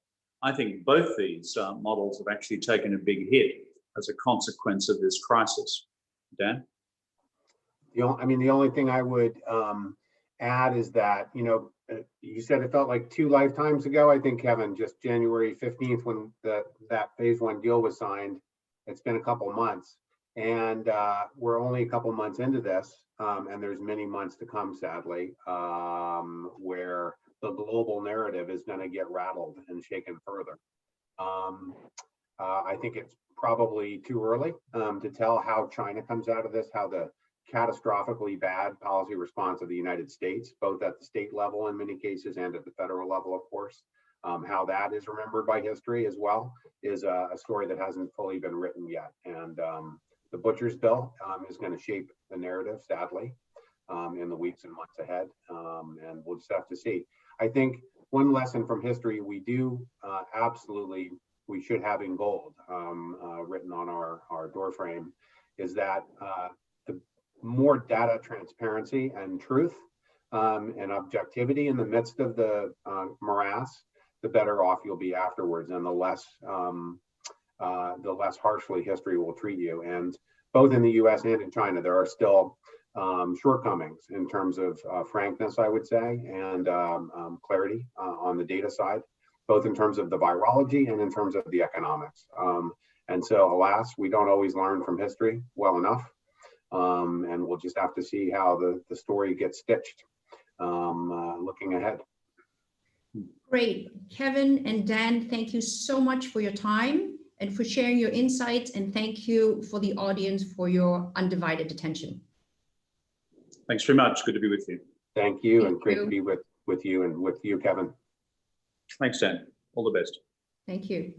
I think both these models have actually taken a big hit as a consequence of this crisis. Dan? The only thing I would add is that, you said it felt like 2 lifetimes ago. I think, Kevin, just January 15th when that phase 1 deal was signed. It's been a couple months, and we're only a couple months into this, and there's many months to come, sadly, where the global narrative is going to get rattled and shaken further. I think it's probably too early to tell how China comes out of this, how the catastrophically bad policy response of the United States, both at the state level in many cases and at the federal level, of course. How that is remembered by history as well is a story that hasn't fully been written yet. And the butcher's bill is going to shape the narrative, sadly, in the weeks and months ahead. And we'll just have to see. I think one lesson from history we do absolutely, we should have in gold written on our door frame is that the more data transparency and truth and objectivity in the midst of the morass, the better off you'll be afterwards, and the less harshly history will treat you. And both in the U.S. and in China, there are still shortcomings in terms of frankness, I would say, and clarity on the data side, both in terms of the virology and in terms of the economics. And so, alas, we don't always learn from history well enough, and we'll just have to see how the story gets stitched looking ahead. Great. Kevin and Dan, thank you so much for your time and for sharing your insights, and thank you for the audience for your undivided attention. Thanks very much. Good to be with you. Thank you, and great to be with you and with you, Kevin. Thanks, Dan. All the best. Thank you.